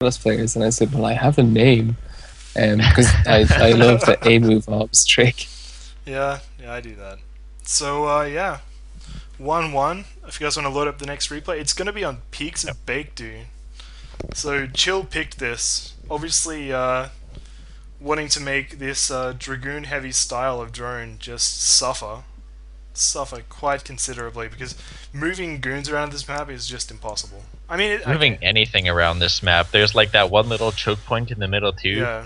Plus players, and I said, "Well, I have a name," because I love the A move ops trick. Yeah, yeah, I do that. So, yeah, 1-1. If you guys want to load up the next replay, it's going to be on Peaks Yep. of Baekdu. So, Chill picked this. Obviously, wanting to make this Dragoon-heavy style of drone just suffer quite considerably, because moving goons around this map is just impossible. I mean, Moving anything around this map, there's like that one little choke point in the middle too, yeah.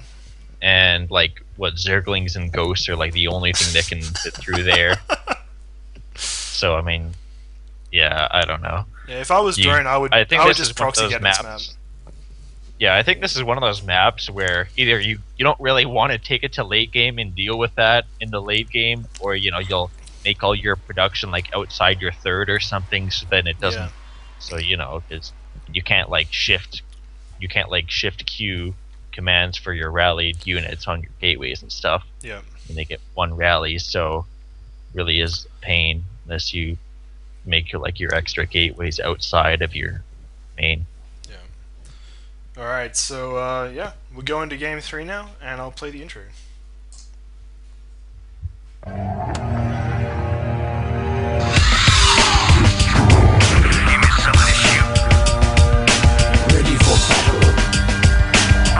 and like what Zerglings and Ghosts are like the only thing that can fit through there. So I mean, yeah, I don't know. Yeah, if I was drone, I would just proxy get this map. Yeah, I think this is one of those maps where either you don't really want to take it to late game and deal with that in the late game, or you'll make all your production like outside your third or something, so then it doesn't. Yeah. So because you can't like shift queue commands for your rallied units on your gateways and stuff. Yeah. And they get one rally, so really is a pain unless you make your extra gateways outside of your main. Yeah. Alright, so yeah, we'll go into game 3 now, and I'll play the intro. Ready for battle.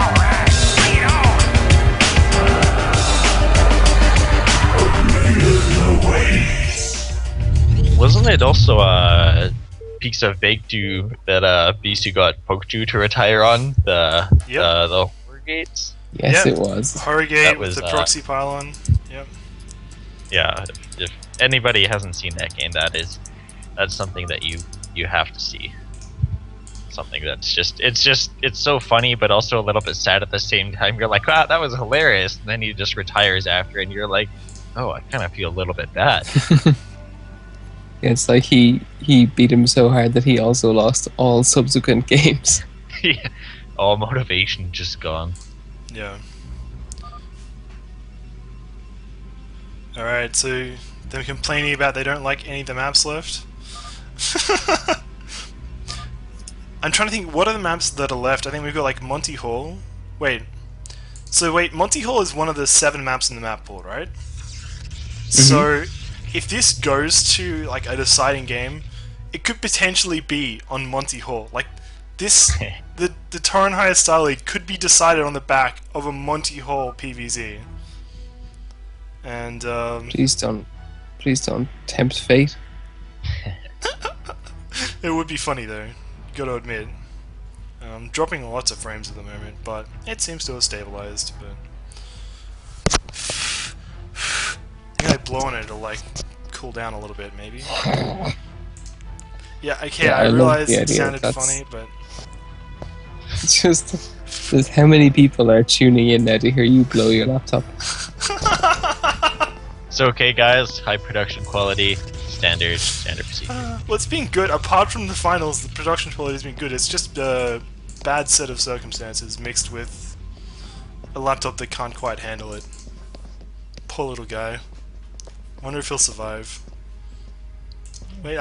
Alright, bring it on! Wasn't it also Peaks of Baekdu that Bisu got Pokju to retire on the horror gates? Yes, Yep. it was. Horror Gate That with was, the proxy pylon. Yep. Yeah, if anybody hasn't seen that game, that's something that you have to see. Something that's it's so funny, but also a little bit sad at the same time. You're like, wow, that was hilarious, and then he just retires after, and you're like, oh, I kind of feel a little bit bad. It's like he beat him so hard that he also lost all subsequent games. Yeah, all motivation just gone. Yeah. Alright, so they're complaining about they don't like any of the maps left. I'm trying to think, what are the maps that are left? I think we've got like Monty Hall. Wait. So wait, Monty Hall is one of the 7 maps in the map pool, right? So if this goes to like a deciding game, it could potentially be on Monty Hall. Like this, the Torenhire Starleague could be decided on the back of a Monty Hall PVZ. And Please don't tempt fate. it would be funny though, gotta admit. Dropping lots of frames at the moment, but it seems to have stabilized. But I think I blow on it, it'll like cool down a little bit, maybe. Yeah, okay, Yeah, I love realized the it idea. sounded That's- funny, but It's just how many people are tuning in now to hear you blow your laptop. It's okay, guys. High production quality, standard procedure. well, it's been good. Apart from the finals, the production quality has been good. It's just a bad set of circumstances mixed with a laptop that can't quite handle it. Poor little guy. Wonder if he'll survive. Wait,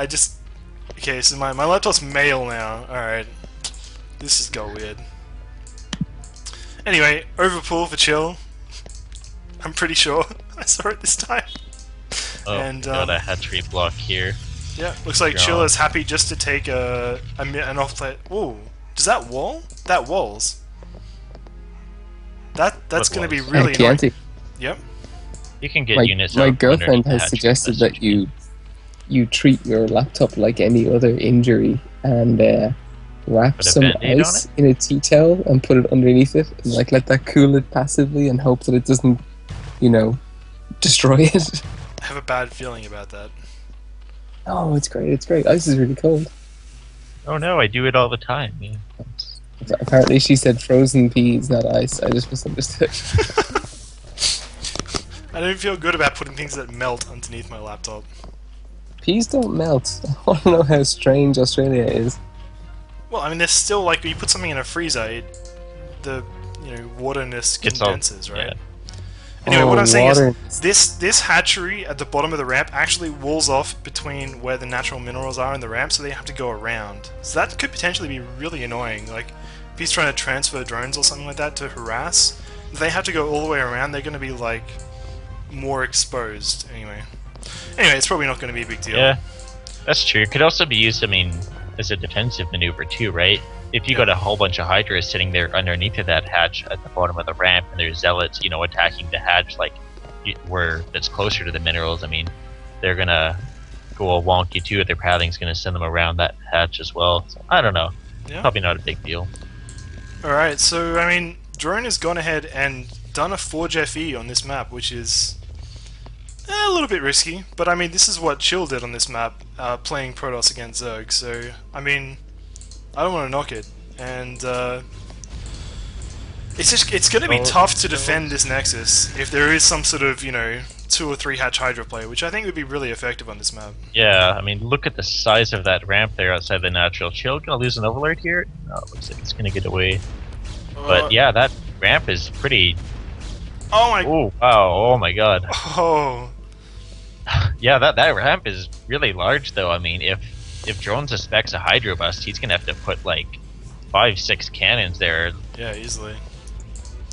okay, so my laptop's male now. Alright. This has got weird. Anyway, overpool for Chill. I'm pretty sure I saw it this time. Oh, and, got a hatchery block here. Yeah, looks like Chill is happy just to take an off play. Ooh, does that wall? That walls. That's going to be really annoying. Chianti, Yep. You can get units. my out girlfriend underneath the has hatchery, suggested that's that you treat your laptop like any other injury and wrap Put a some Band-Aid on ice in a tea towel and put it underneath it and like let that cool it passively and hope that it doesn't, destroy it. I have a bad feeling about that. Oh, it's great! It's great. Ice is really cold. Oh no, I do it all the time. Yeah. Apparently, she said frozen peas, not ice. I just misunderstood. I don't feel good about putting things that melt underneath my laptop. Peas don't melt. I want to know how strange Australia is. Well, I mean, there's still like when you put something in a freezer, the waterness It's all- condenses, right? yeah. Anyway, what I'm saying water. is this hatchery at the bottom of the ramp actually walls off between where the natural minerals are and the ramp, so they have to go around. So that could potentially be really annoying. Like, if he's trying to transfer drones or something like that to harass, if they have to go all the way around, they're going to be like more exposed anyway. Anyway, it's probably not going to be a big deal. Yeah, that's true. It could also be used, I mean, as a defensive maneuver too, right? If you got a whole bunch of Hydras sitting there underneath of that hatch at the bottom of the ramp, and there's zealots, you know, attacking the hatch, like where that's closer to the minerals, I mean, they're gonna go all wonky too. If their pathing's gonna send them around that hatch as well. So, I don't know. Yeah. Probably not a big deal. Alright, so I mean, Drone has gone ahead and done a Forge FE on this map, which is a little bit risky, but I mean, this is what Chill did on this map, playing Protoss against Zerg, so I mean, I don't want to knock it, and it's going to be tough to defend this Nexus if there is some sort of, you know, 2 or 3 hatch Hydra play, which I think would be really effective on this map. Yeah, I mean, look at the size of that ramp there outside the natural. Chill gonna lose an overlord here? No, it looks like it's gonna get away. But yeah, that ramp is pretty... Oh my... Oh, wow, oh my god. Oh... Yeah, that ramp is really large though. I mean, if Drone suspects a Hydro bust, he's gonna have to put like 5-6 cannons there. Yeah, easily.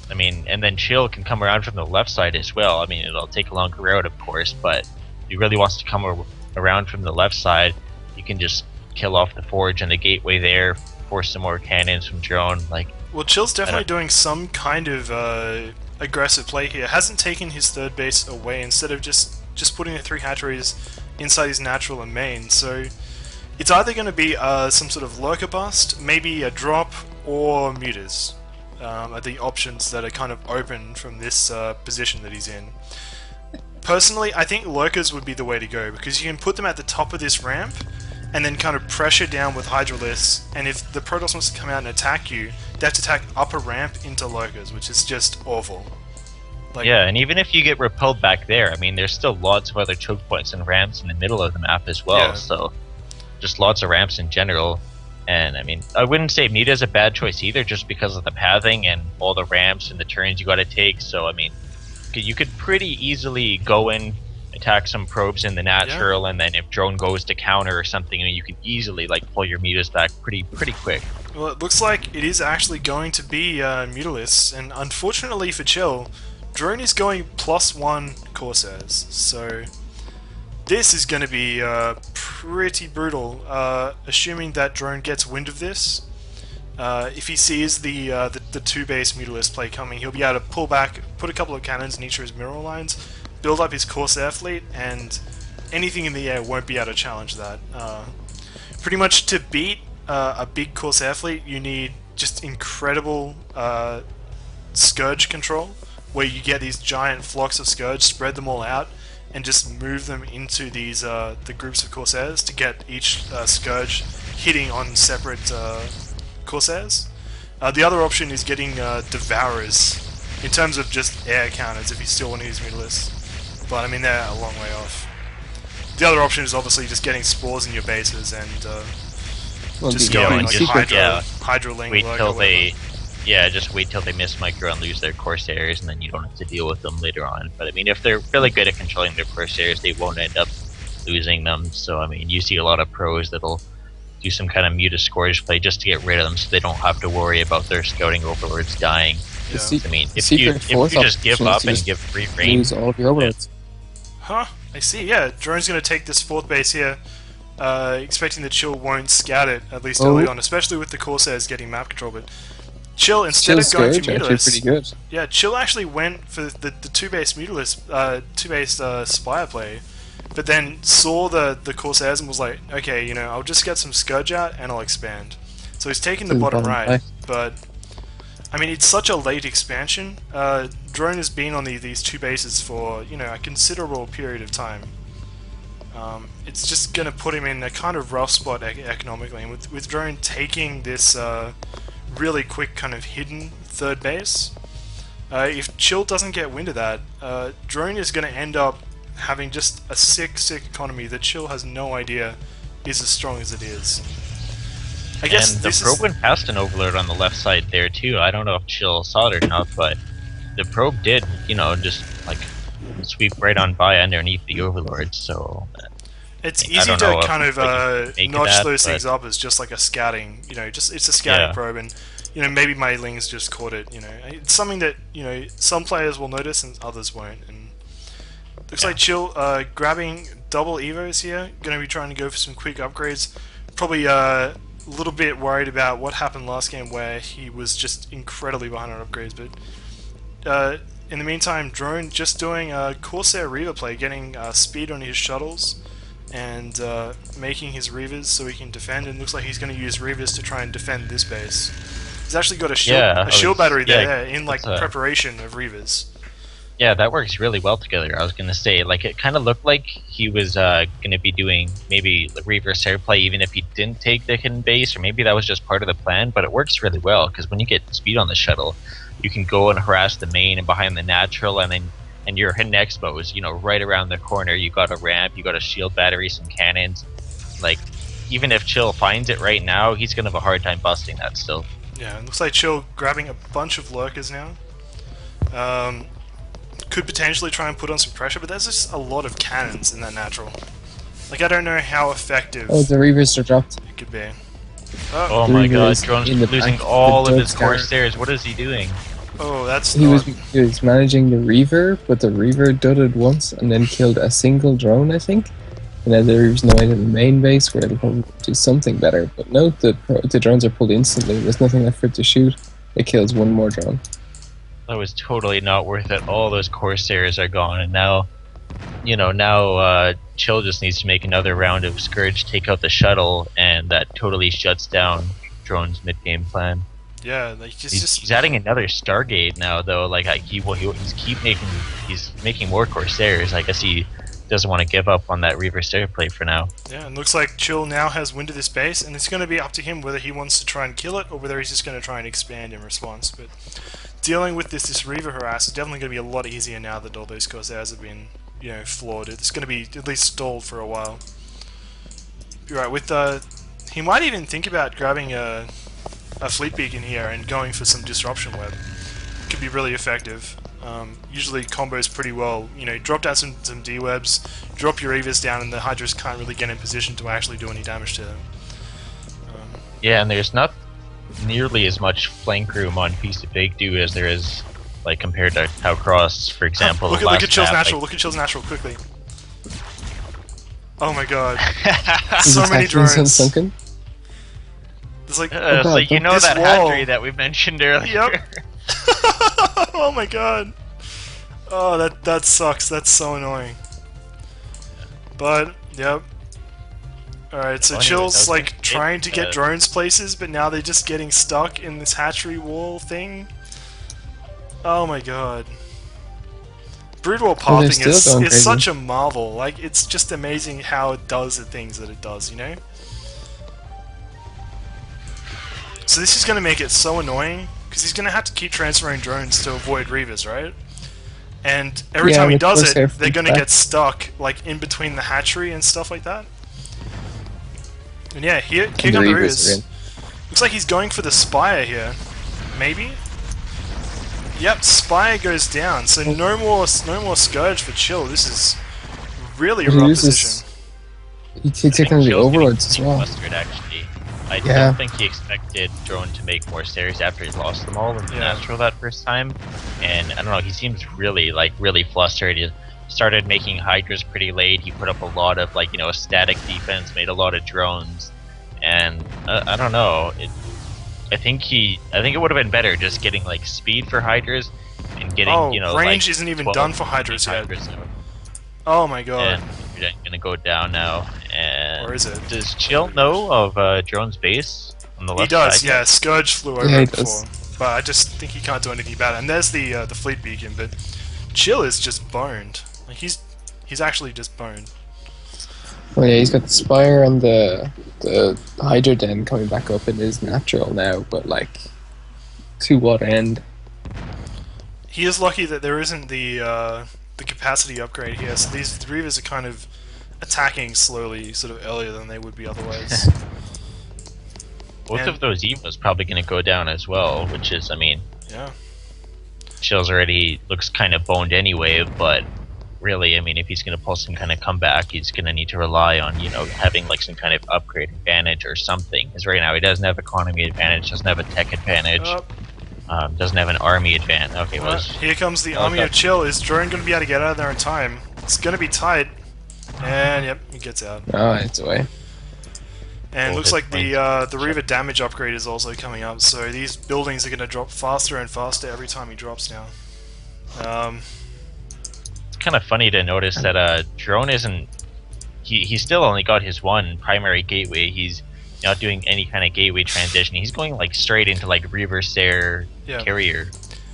I mean, and then Chill can come around from the left side as well. I mean, it'll take a longer route, of course, but if he really wants to come around from the left side, you can just kill off the forge and the gateway there, force some more cannons from Drone. Like, well, Chill's definitely doing some kind of aggressive play here. Hasn't taken his third base away, instead of just putting the 3 hatcheries inside his natural and main. So it's either going to be some sort of lurker bust, maybe a drop, or mutas. Are the options that are kind of open from this position that he's in. Personally, I think lurkers would be the way to go, because you can put them at the top of this ramp and then kind of pressure down with Hydralisks, and if the Protoss wants to come out and attack you, they have to attack up a ramp into lurkers, which is just awful. Like, yeah, and even if you get repelled back there, I mean, there's still lots of other choke points and ramps in the middle of the map as well, yeah. So just lots of ramps in general. And I mean, I wouldn't say Muta is a bad choice either, just because of the pathing and all the ramps and the turns you gotta take. So I mean, you could pretty easily go in, attack some probes in the natural, and then if Drone goes to counter or something, you can easily like pull your Mutas back pretty quick. Well, it looks like it is actually going to be Mutalisks, and unfortunately for Chill, Drone is going +1 Corsairs, so this is going to be pretty brutal, assuming that Drone gets wind of this. If he sees the 2-base Mutalisk play coming, he'll be able to pull back, put a couple of cannons in each of his mineral lines, build up his Corsair fleet, and anything in the air won't be able to challenge that. Pretty much to beat a big Corsair fleet, you need just incredible Scourge control, where you get these giant flocks of Scourge, spread them all out, and just move them into these the groups of Corsairs to get each Scourge hitting on separate Corsairs. The other option is getting Devourers, in terms of just air counters, if you still want to use Mutalisks. But I mean, they're a long way off. The other option is obviously just getting Spores in your bases and just going like Hydra Link. Wait till just wait till they miss micro and lose their Corsairs, and then you don't have to deal with them later on. But I mean, if they're really good at controlling their Corsairs, they won't end up losing them. So I mean, you see a lot of pros that'll do some kind of Muta Scourge play just to get rid of them, so they don't have to worry about their scouting overlords dying. Yeah. I mean, if you just give up and give free reign, lose all of your overlords. Huh? I see. Yeah, Drone's going to take this 4th base here, expecting that Chill won't scout it, at least early on, especially with the Corsairs getting map control. But Chill, instead of going to Mutalisks, pretty good. Yeah, Chill actually went for the 2-base Mutalisks, 2-base Spire play, but then saw the Corsairs and was like, okay, you know, I'll just get some Scourge out and I'll expand. So he's taking the bottom right, but I mean, it's such a late expansion. Drone has been on these 2 bases for, you know, a considerable period of time. It's just going to put him in a kind of rough spot economically, and with Drone taking this really quick kind of hidden 3rd base, if Chill doesn't get wind of that, Drone is going to end up having just a sick economy that Chill has no idea is as strong as it is. I guess and the probe went past an overlord on the left side there too. I don't know if Chill saw it or not, but the probe did, you know, just like sweep right on by underneath the overlord. So it's easy to kind of notch those things up as just like a scouting, you know, just it's a scouting probe, and you know, maybe my Lings just caught it. You know, it's something that some players will notice and others won't. And looks like Chill grabbing double evos here. Going to be trying to go for some quick upgrades. Probably a little bit worried about what happened last game where he was just incredibly behind on upgrades. But in the meantime, Drone just doing a Corsair Reaver play, getting speed on his shuttles and making his Reavers so he can defend. And looks like he's going to use Reavers to try and defend this base. He's actually got a shield battery there in like preparation of Reavers. Yeah, that works really well together. I was gonna say, like, it kind of looked like he was gonna be doing maybe the reverse air play, even if he didn't take the hidden base, or maybe that was just part of the plan. But it works really well because when you get speed on the shuttle, you can go and harass the main and behind the natural, and your hidden expos, right around the corner. You got a ramp, you got a shield battery, some cannons. Like, even if Chill finds it right now, he's gonna have a hard time busting that still. Yeah, it looks like Chill grabbing a bunch of lurkers now. Could potentially try and put on some pressure, but there's just a lot of cannons in that natural. Like, I don't know how effective Oh, the Reavers are dropped. it could be. Oh my god, Reavers Drone's in the losing back, all the of his Dove Scar. Corsairs. What is he doing? Oh, that's He not... was managing the Reaver, but the Reaver dudded once and then killed a single drone, I think. And then the Reaver's now in the main base where it'll probably do something better. But no, the drones are pulled instantly. There's nothing left for it to shoot. It kills one more drone. That was totally not worth it. All those Corsairs are gone, and now, Chill just needs to make another round of Scourge, take out the shuttle, and that totally shuts down Drone's mid-game plan. Yeah, like He's adding another Stargate now, though. Like he's making more Corsairs. I guess he doesn't want to give up on that Reaver Stair play for now. Yeah, and looks like Chill now has wind of this base, and it's going to be up to him whether he wants to try and kill it or whether he's just going to try and expand in response. But dealing with this Reaver harass is definitely going to be a lot easier now that all those Corsairs have been, flawed. It's going to be at least stalled for a while. You're right, with he might even think about grabbing a fleet beacon here and going for some disruption web. Could be really effective. Usually combos pretty well. Drop down some D-webs, drop your Reavers down, and the Hydras can't really get in position to actually do any damage to them. Yeah, and there's not nearly as much flank room on Piece of Bake Do as there is, like, compared to how Cross, for example. Look at Chill's natural. Look at Chill's natural quickly. Oh my god! So many drones. Sunken. There's like so you know that hatchery that we mentioned earlier. Yep. Oh my god. Oh, that sucks. That's so annoying. But yep. Alright, so Chill's like trying to get drones places, but now they're just getting stuck in this hatchery wall thing. Oh my god. Brood wall pathing is such a marvel. Like, it's just amazing how it does the things that it does, So this is going to make it so annoying, because he's going to have to keep transferring drones to avoid Reavers, right? And every time he does it, they're going to get stuck, like, in between the hatchery and stuff like that. And yeah, here come the Reavers. Looks like he's going for the Spire here. Maybe? Yep, Spire goes down, so no more Scourge for Chill. This is really a rough position. He took on the overloads as well. Actually. I don't think he expected Drone to make more stairs after he lost them all in the natural that first time. And I don't know, he seems really flustered. He started making Hydras pretty late. He put up a lot of static defense, made a lot of drones. And I don't know. I think it would have been better just getting speed for Hydras and getting range isn't even done for Hydras yet. Oh my god. And you're gonna go down now. And or is it? Does Chill know of Drone's base on the left side? He does, yeah. Scourge flew over it before, but I just think he can't do anything about it. And there's the fleet beacon, but Chill is just boned. Like he's actually just boned. Oh yeah, he's got the Spire and the Hydra Den coming back up in his natural now, but to what end? He is lucky that there isn't the capacity upgrade here, so these Reavers are kind of attacking slowly, sort of earlier than they would be otherwise. Both of those Evas probably going to go down as well, which is, yeah. Chill's already looks kind of boned anyway, but really, I mean, if he's going to pull some kind of comeback, he's going to need to rely on, you know, having like some kind of upgrade advantage or something. Because right now he doesn't have economy advantage, doesn't have a tech advantage, doesn't have an army advantage. Okay, well, here comes the army of chill. Is Drone going to be able to get out of there in time? It's going to be tight. And yep, he gets out. Oh, it's away. And it looks like the Reaver damage upgrade is also coming up, so these buildings are going to drop faster and faster every time he drops now. It's kind of funny to notice that Drone isn't... He still only got his one primary gateway. He's not doing any kind of gateway transition. He's going like straight into like Reaver Stair Carrier,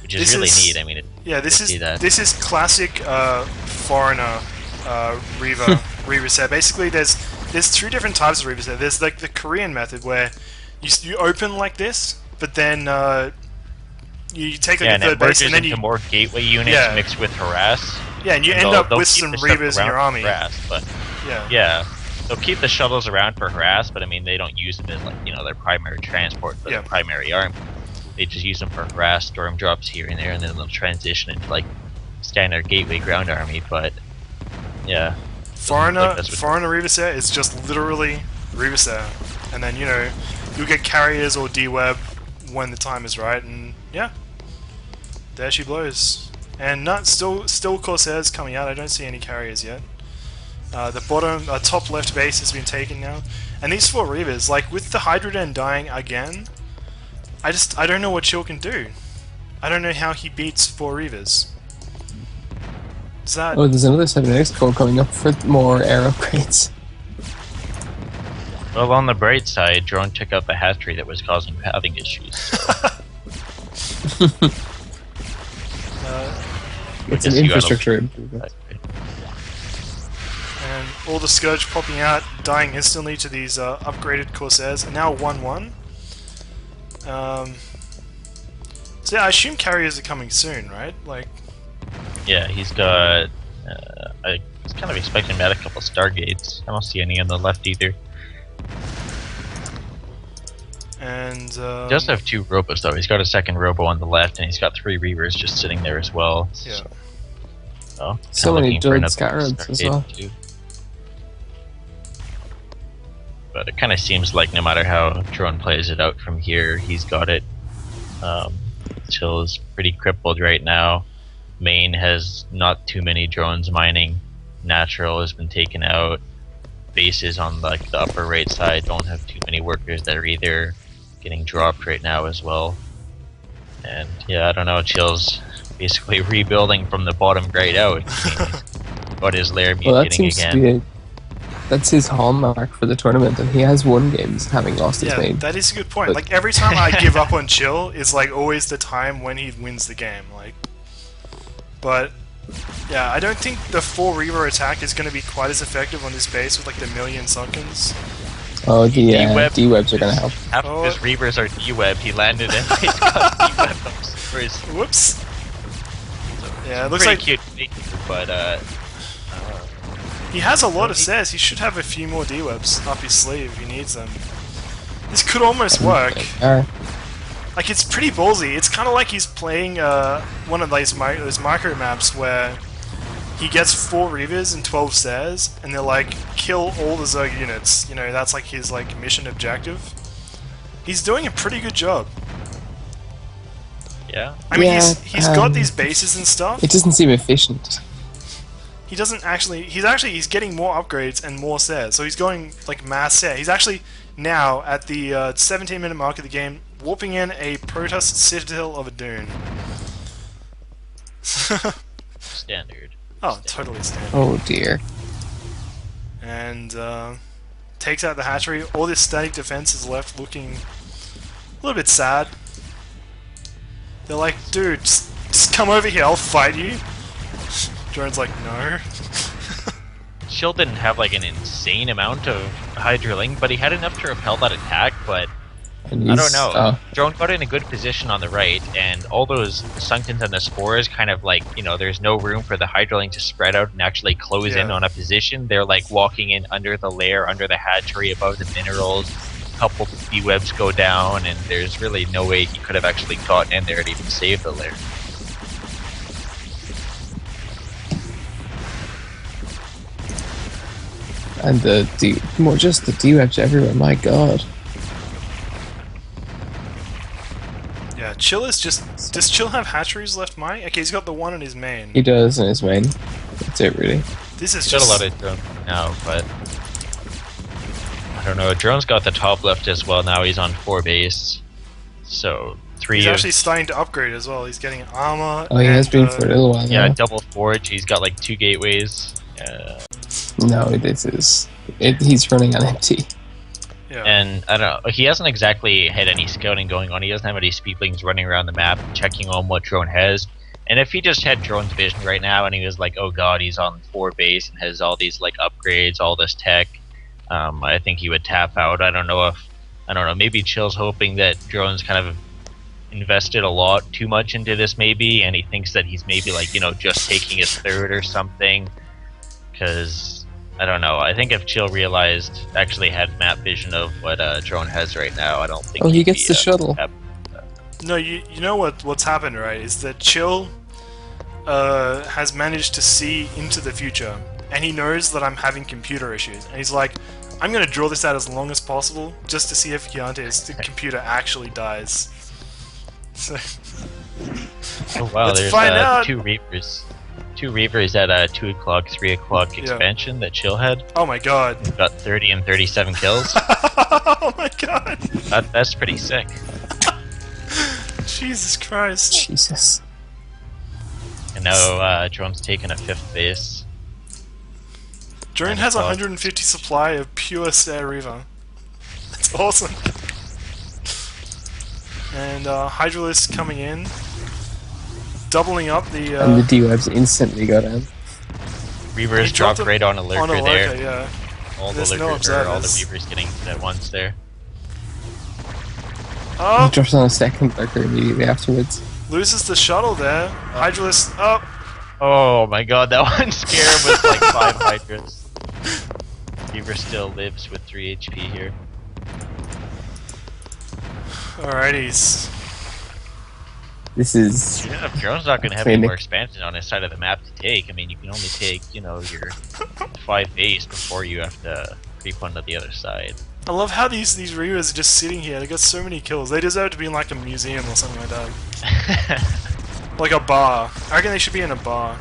which is really neat. I mean, this is classic foreigner Reaver Stair. Basically, there's two different types of Reaver Stair. There's like the Korean method where you open like this, but then you take like a third base and then you more gateway units mixed with harass. Yeah, and you end up with some Reavers in your army. But they'll keep the shuttles around for harass, but I mean they don't use them as like, you know, their primary transport for their primary army. They just use them for harass, storm drops here and there, and then they'll transition into like standard gateway ground army. But yeah, foreigner Reaver Stair is just literally Reaver Stair, and then you know you'll get carriers or D-web when the time is right, and yeah, there she blows. And still Corsairs coming out. I don't see any carriers yet. The bottom, top left base has been taken now, and these 4 Reavers, like with the Hydroden dying again, I don't know what Chill can do. I don't know how he beats 4 Reavers. Is that? Oh, there's another 7X core coming up for more air upgrades. Well, on the bright side, Drone took out the hatchery that was causing pathing issues. So. It's an infrastructure improvement. And all the Scourge popping out, dying instantly to these upgraded Corsairs, and now 1-1. So yeah, I assume carriers are coming soon, right? Like. Yeah, he's got. I was kind of expecting him to add a couple Stargates. I don't see any on the left either. And he does have 2 Robos though. He's got a second Robo on the left, and he's got 3 Reavers just sitting there as well. Yeah. So many Dud Scarabs as well. Too. But it kind of seems like no matter how Drone plays it out from here, he's got it. Chill is pretty crippled right now. Main has not too many drones mining. Natural has been taken out. Bases on like the upper right side don't have too many workers that are either getting dropped right now as well. And yeah, I don't know, Chill's basically rebuilding from the bottom right out. Got his lair mutating again. That's his hallmark for the tournament, and he has won games having lost his main. That is a good point. Like every time I give up on Chill is like always the time when he wins the game. Like, but yeah, I don't think the 4 Reaver attack is going to be quite as effective on this base with like the million Sunkens. Oh, the D-webs are going to help. Half of his Reavers are D-web. He landed and he's got D-web for his... Whoops. Yeah, it looks pretty like cute, but he has a lot of stairs. He should have a few more D-webs up his sleeve if he needs them. This could almost work. Like, it's pretty ballsy. It's kind of like he's playing one of those micro maps where he gets 4 Reavers and 12 stairs, and they're like, kill all the Zerg units. You know, that's like his like mission objective. He's doing a pretty good job. Yeah. I mean, he's got these bases and stuff. It doesn't seem efficient. He doesn't actually. He's getting more upgrades and more stairs. So he's going like mass stair. He's actually now at the 17-minute mark of the game, warping in a Protoss Citadel of a Dune. Standard. Oh, totally standard. Oh dear. And takes out the hatchery. All this static defense is left looking a little bit sad. They're like, dude, just come over here, I'll fight you. Drone's like, no. Chill didn't have like an insane amount of high drilling, but he had enough to repel that attack, but I don't know. Drone got in a good position on the right, and all those Sunkens and the Spores kind of like, you know, there's no room for the hydroling to spread out and actually close in on a position. They're like walking in under the lair, under the hatchery, above the minerals. A couple D-webs go down, and there's really no way he could have actually gotten in there to even save the lair. And just the D-webs everywhere, my god. Yeah, Chill is just... Does Chill have hatcheries left, Mike? Okay, he's got the one in his main. He does in his main. That's it, really. This is He's got a just... lot of drones now, but I don't know. Drone's got the top left as well now. He's on 4 base, so 3. He's actually starting to upgrade as well. He's getting armor. Oh, he has been for a little while yeah, now. double forge. He's got like 2 gateways. No, he's running on empty. Yeah. And I don't know, he hasn't exactly had any scouting going on. He doesn't have any speedlings running around the map checking on what drone has. And if he just had drone's vision right now and he was like, oh god, he's on 4 base and has all these like upgrades, all this tech, I think he would tap out. I don't know, maybe Chill's hoping that drone's kind of invested a lot too much into this maybe, and he thinks that he's maybe like, just taking his 3rd or something. Because I don't know. I think if Chill actually had map vision of what drone has right now, I don't think. Oh, he he'd gets be, the shuttle. No, you know what's happened, right? Is that Chill has managed to see into the future, and he knows that I'm having computer issues, and he's like, I'm gonna draw this out as long as possible just to see if Giante's computer actually dies. So. Oh wow, Let's there's find out. 2 Reavers. 2 Reavers at 2 o'clock, 3 o'clock expansion that Chill had. Oh my god. Got 30 and 37 kills. Oh my god. That's pretty sick. Jesus Christ. Jesus. And now Drone's taking a 5th base. Drone And has a 150 supply of pure Sare Reaver. That's awesome. And Hydralisk coming in. Doubling up the... and the D-webs instantly got in. Reavers dropped right on a lurker there. Yeah. All There's the no lurkers all the observers. Reavers getting hit at once there. He Oh! drops on a second lurker immediately afterwards. Loses the shuttle there. Hydralisk up. Oh my god, that one scare with like 5 Hydras. Reaver still lives with 3 HP here. Alrighties. This is... Yeah, if Drone's not going to have any more expansion on his side of the map to take, I mean, you can only take, your 5 base before you have to creep onto the other side. I love how these Reavers are just sitting here. They got so many kills. They deserve to be in like a museum or something like that. Like a bar. I reckon they should be in a bar.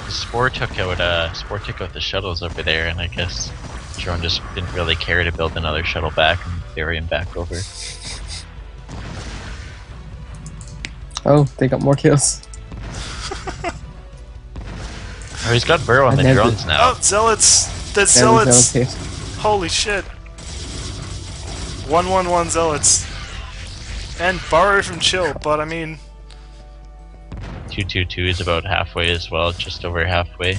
Spore took out the shuttles over there, and I guess Drone just didn't really care to build another shuttle back and ferry him back over. Oh, they got more kills. Oh, he's got Burrow on the drones now. Oh, Zealots! There's Now the Zealots! Zealots hit. Holy shit. 1-1-1 Zealots. And Burrow from Chill, but I mean... 2-2-2 is about halfway as well, just over halfway.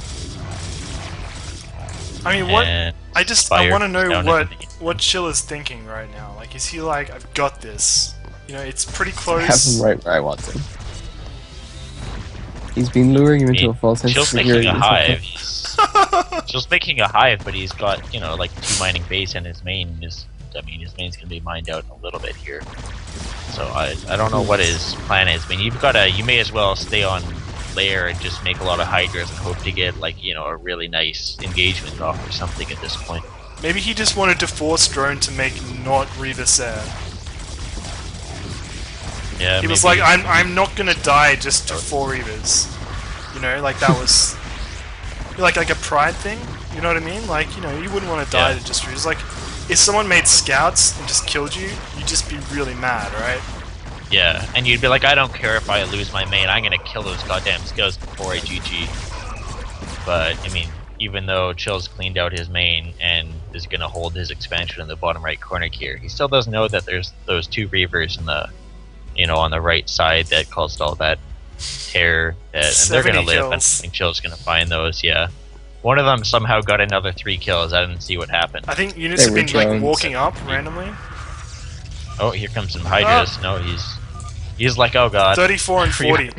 I mean, what... And I want to know down what Chill is thinking right now. Like, is he like, I've got this? It's pretty I close. have him right where I want him. He's been luring him into a false sense of Chill's making security. a hive. Chill's making a hive, but he's got, like 2 mining base, and his main is... I mean, his main's gonna be mined out in a little bit here. So I don't know what his plan is. I mean, you may as well stay on lair and just make a lot of Hydras and hope to get, like, a really nice engagement off or something at this point. Maybe he just wanted to force Drone to make not Reaver Sare. Yeah, He was like, I'm not gonna die just to 4 Reavers. Like that was... like a pride thing, you know what I mean? Like, you wouldn't want to die to just Reavers. Like, if someone made scouts and just killed you, you'd just be really mad, right? Yeah, and you'd be like, I don't care if I lose my main, I'm gonna kill those goddamn scouts before I GG. But, I mean, even though Chill's cleaned out his main and is gonna hold his expansion in the bottom right corner here, he still doesn't know that there's those 2 Reavers in the, on the right side that caused all that terror, and they're gonna live, and I think Chill's gonna find those, yeah. One of them somehow got another 3 kills, I didn't see what happened. I think units have been, like, walking up randomly. Oh, here comes some Hydras. No, he's like, oh god. 34 and 40.